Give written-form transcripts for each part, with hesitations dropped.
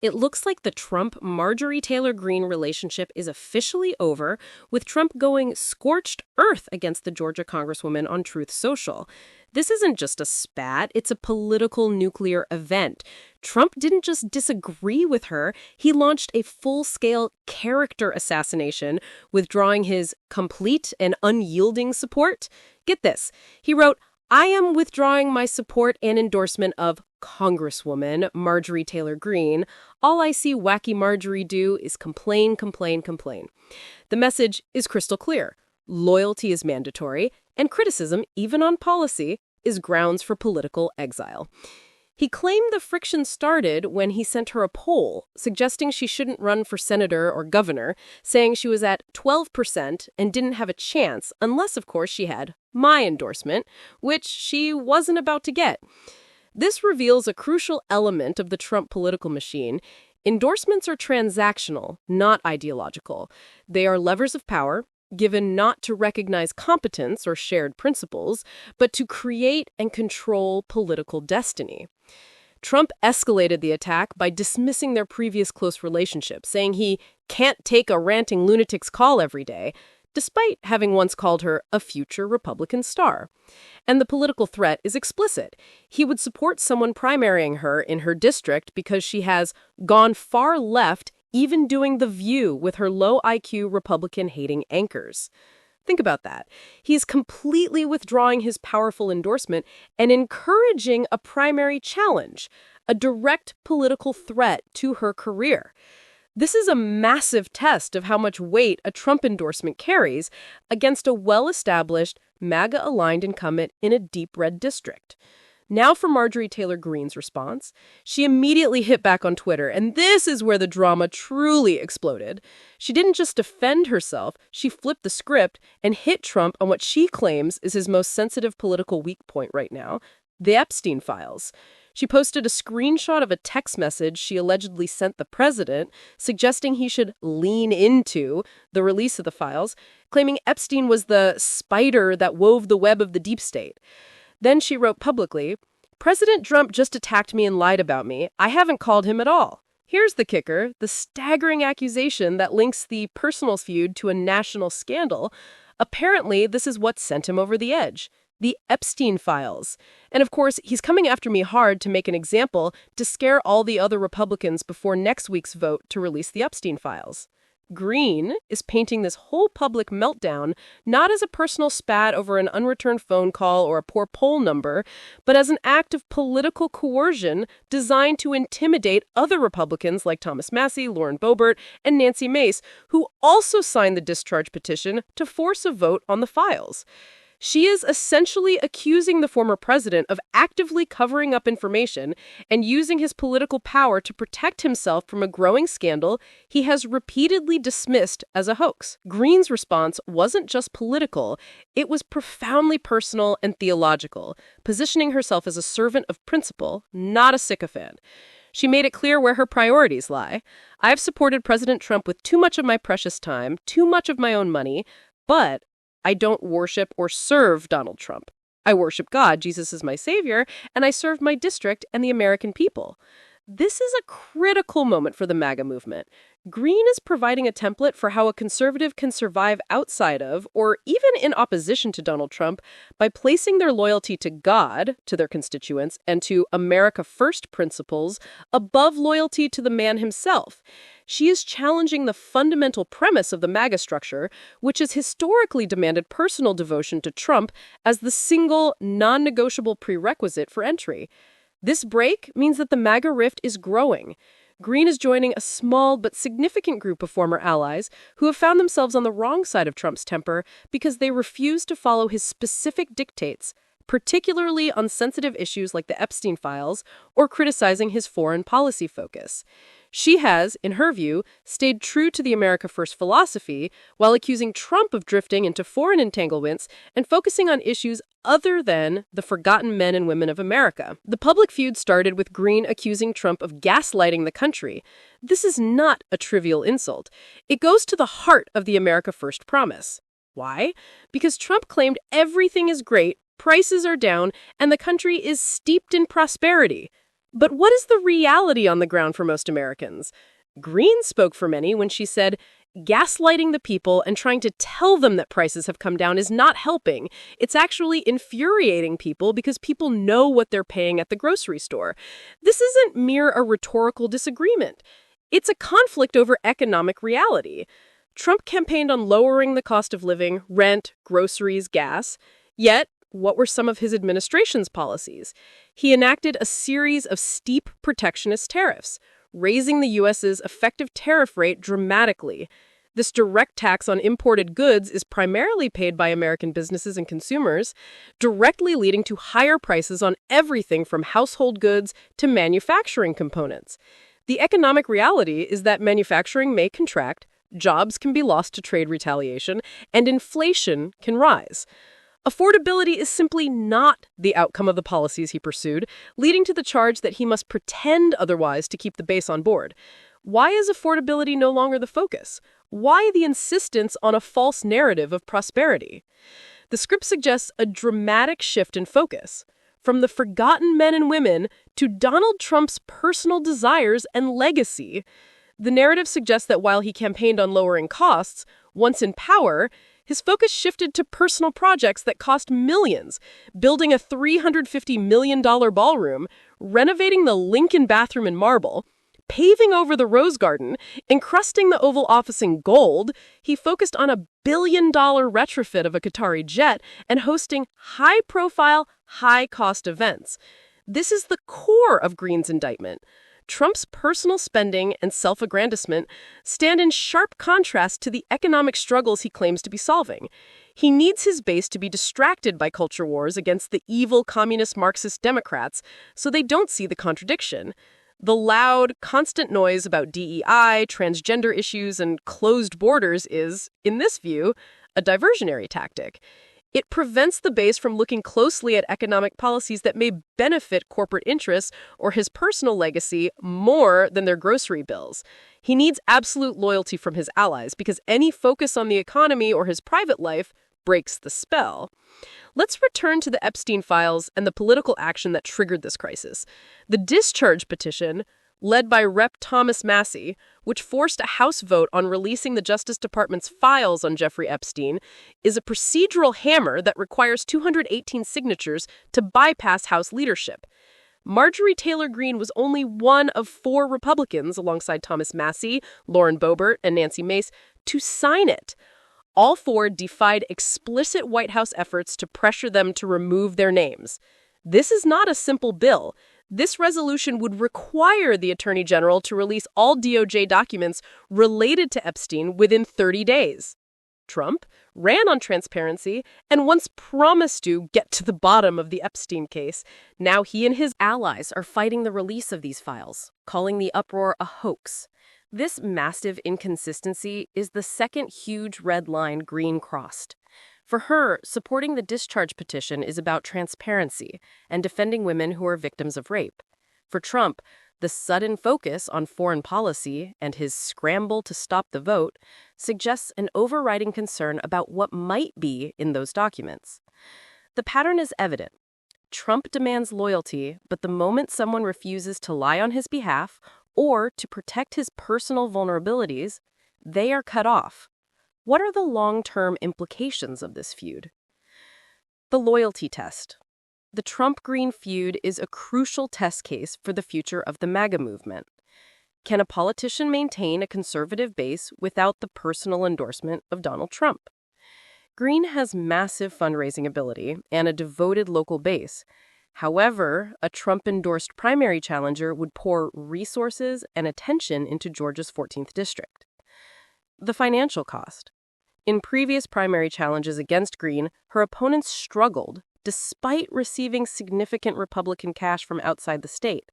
It looks like the Trump-Marjorie Taylor Greene relationship is officially over, with Trump going scorched earth against the Georgia Congresswoman on Truth Social. This isn't just a spat, it's a political nuclear event. Trump didn't just disagree with her, he launched a full-scale character assassination, withdrawing his complete and unyielding support. Get this, he wrote, "I am withdrawing my support and endorsement of Congresswoman Marjorie Taylor Greene. All I see wacky Marjorie do is complain, complain, complain." The message is crystal clear. Loyalty is mandatory, and criticism, even on policy, is grounds for political exile. He claimed the friction started when he sent her a poll suggesting she shouldn't run for senator or governor, saying she was at 12% and didn't have a chance unless, of course, she had my endorsement, which she wasn't about to get. This reveals a crucial element of the Trump political machine. Endorsements are transactional, not ideological. They are levers of power, given not to recognize competence or shared principles, but to create and control political destiny. Trump escalated the attack by dismissing their previous close relationship, saying he can't take a ranting lunatic's call every day, despite having once called her a future Republican star. And the political threat is explicit. He would support someone primarying her in her district because she has gone far left, even doing The View with her low IQ Republican-hating anchors. Think about that. He's completely withdrawing his powerful endorsement and encouraging a primary challenge, a direct political threat to her career. This is a massive test of how much weight a Trump endorsement carries against a well-established, MAGA-aligned incumbent in a deep red district. Now for Marjorie Taylor Greene's response. She immediately hit back on Twitter, and this is where the drama truly exploded. She didn't just defend herself, she flipped the script and hit Trump on what she claims is his most sensitive political weak point right now, the Epstein files. She posted a screenshot of a text message she allegedly sent the president, suggesting he should lean into the release of the files, claiming Epstein was the spider that wove the web of the deep state. Then she wrote publicly, "President Trump just attacked me and lied about me. I haven't called him at all." Here's the kicker, the staggering accusation that links the personal feud to a national scandal. Apparently, this is what sent him over the edge. The Epstein files. And of course, he's coming after me hard to make an example to scare all the other Republicans before next week's vote to release the Epstein files. Greene is painting this whole public meltdown not as a personal spat over an unreturned phone call or a poor poll number, but as an act of political coercion designed to intimidate other Republicans like Thomas Massie, Lauren Boebert, and Nancy Mace, who also signed the discharge petition to force a vote on the files. She is essentially accusing the former president of actively covering up information and using his political power to protect himself from a growing scandal he has repeatedly dismissed as a hoax. Greene's response wasn't just political, it was profoundly personal and theological, positioning herself as a servant of principle, not a sycophant. She made it clear where her priorities lie. "I've supported President Trump with too much of my precious time, too much of my own money, but I don't worship or serve Donald Trump. I worship God, Jesus is my savior, and I serve my district and the American people." This is a critical moment for the MAGA movement. Greene is providing a template for how a conservative can survive outside of, or even in opposition to Donald Trump, by placing their loyalty to God, to their constituents, and to America First principles above loyalty to the man himself. She is challenging the fundamental premise of the MAGA structure, which has historically demanded personal devotion to Trump as the single, non-negotiable prerequisite for entry. This break means that the MAGA rift is growing. Greene is joining a small but significant group of former allies who have found themselves on the wrong side of Trump's temper because they refuse to follow his specific dictates, particularly on sensitive issues like the Epstein files or criticizing his foreign policy focus. She has, in her view, stayed true to the America First philosophy while accusing Trump of drifting into foreign entanglements and focusing on issues other than the forgotten men and women of America. The public feud started with Greene accusing Trump of gaslighting the country. This is not a trivial insult. It goes to the heart of the America First promise. Why? Because Trump claimed everything is great, prices are down, and the country is steeped in prosperity. But what is the reality on the ground for most Americans? Greene spoke for many when she said, gaslighting the people and trying to tell them that prices have come down is not helping. It's actually infuriating people because people know what they're paying at the grocery store. This isn't mere a rhetorical disagreement. It's a conflict over economic reality. Trump campaigned on lowering the cost of living, rent, groceries, gas. Yet, what were some of his administration's policies? He enacted a series of steep protectionist tariffs, raising the U.S.'s effective tariff rate dramatically. This direct tax on imported goods is primarily paid by American businesses and consumers, directly leading to higher prices on everything from household goods to manufacturing components. The economic reality is that manufacturing may contract, jobs can be lost to trade retaliation, and inflation can rise. Affordability is simply not the outcome of the policies he pursued, leading to the charge that he must pretend otherwise to keep the base on board. Why is affordability no longer the focus? Why the insistence on a false narrative of prosperity? The script suggests a dramatic shift in focus, from the forgotten men and women to Donald Trump's personal desires and legacy. The narrative suggests that while he campaigned on lowering costs, once in power, his focus shifted to personal projects that cost millions, building a $350 million ballroom, renovating the Lincoln bathroom in marble, paving over the Rose Garden, encrusting the Oval Office in gold. He focused on a billion-dollar retrofit of a Qatari jet and hosting high-profile, high-cost events. This is the core of Greene's indictment. Trump's personal spending and self-aggrandizement stand in sharp contrast to the economic struggles he claims to be solving. He needs his base to be distracted by culture wars against the evil communist Marxist Democrats so they don't see the contradiction. The loud, constant noise about DEI, transgender issues, and closed borders is, in this view, a diversionary tactic. It prevents the base from looking closely at economic policies that may benefit corporate interests or his personal legacy more than their grocery bills. He needs absolute loyalty from his allies because any focus on the economy or his private life breaks the spell. Let's return to the Epstein files and the political action that triggered this crisis. The discharge petition, led by Rep. Thomas Massie, which forced a House vote on releasing the Justice Department's files on Jeffrey Epstein, is a procedural hammer that requires 218 signatures to bypass House leadership. Marjorie Taylor Greene was only one of 4 Republicans, alongside Thomas Massie, Lauren Boebert, and Nancy Mace, to sign it. All 4 defied explicit White House efforts to pressure them to remove their names. This is not a simple bill. This resolution would require the Attorney General to release all DOJ documents related to Epstein within 30 days. Trump ran on transparency and once promised to get to the bottom of the Epstein case. Now he and his allies are fighting the release of these files, calling the uproar a hoax. This massive inconsistency is the second huge red line Greene crossed. For her, supporting the discharge petition is about transparency and defending women who are victims of rape. For Trump, the sudden focus on foreign policy and his scramble to stop the vote suggests an overriding concern about what might be in those documents. The pattern is evident. Trump demands loyalty, but the moment someone refuses to lie on his behalf or to protect his personal vulnerabilities, they are cut off. What are the long-term implications of this feud? The loyalty test. The Trump-Greene feud is a crucial test case for the future of the MAGA movement. Can a politician maintain a conservative base without the personal endorsement of Donald Trump? Greene has massive fundraising ability and a devoted local base. However, a Trump-endorsed primary challenger would pour resources and attention into Georgia's 14th district. The financial cost. In previous primary challenges against Greene, her opponents struggled despite receiving significant Republican cash from outside the state.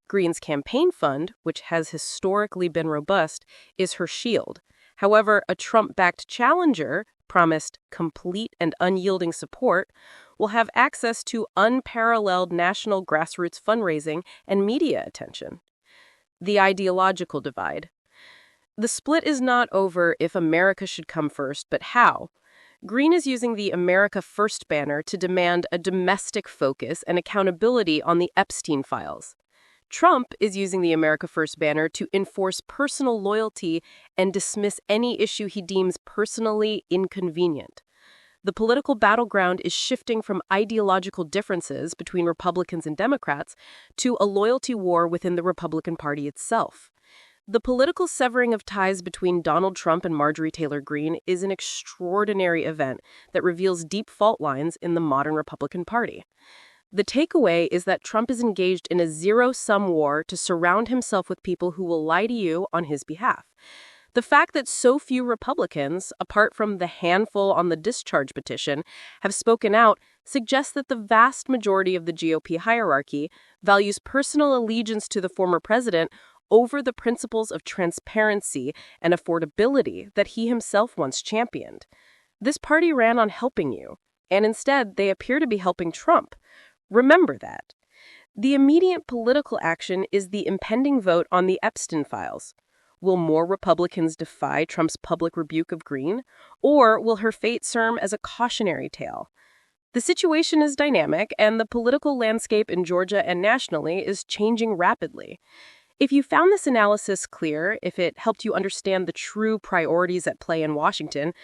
Greene's campaign fund, which has historically been robust, is her shield. However, a Trump-backed challenger, promised complete and unyielding support, will have access to unparalleled national grassroots fundraising and media attention. The ideological divide. The split is not over if America should come first, but how. Greene is using the America First banner to demand a domestic focus and accountability on the Epstein files. Trump is using the America First banner to enforce personal loyalty and dismiss any issue he deems personally inconvenient. The political battleground is shifting from ideological differences between Republicans and Democrats to a loyalty war within the Republican Party itself. The political severing of ties between Donald Trump and Marjorie Taylor Greene is an extraordinary event that reveals deep fault lines in the modern Republican Party. The takeaway is that Trump is engaged in a zero-sum war to surround himself with people who will lie to you on his behalf. The fact that so few Republicans, apart from the handful on the discharge petition, have spoken out suggests that the vast majority of the GOP hierarchy values personal allegiance to the former president over the principles of transparency and affordability that he himself once championed. This party ran on helping you, and instead they appear to be helping Trump. Remember that. The immediate political action is the impending vote on the Epstein files. Will more Republicans defy Trump's public rebuke of Greene, or will her fate serve as a cautionary tale? The situation is dynamic, and the political landscape in Georgia and nationally is changing rapidly. If you found this analysis clear, if it helped you understand the true priorities at play in Washington,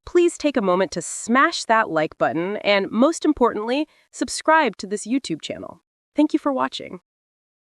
please take a moment to smash that like button and, most importantly, subscribe to this YouTube channel. Thank you for watching.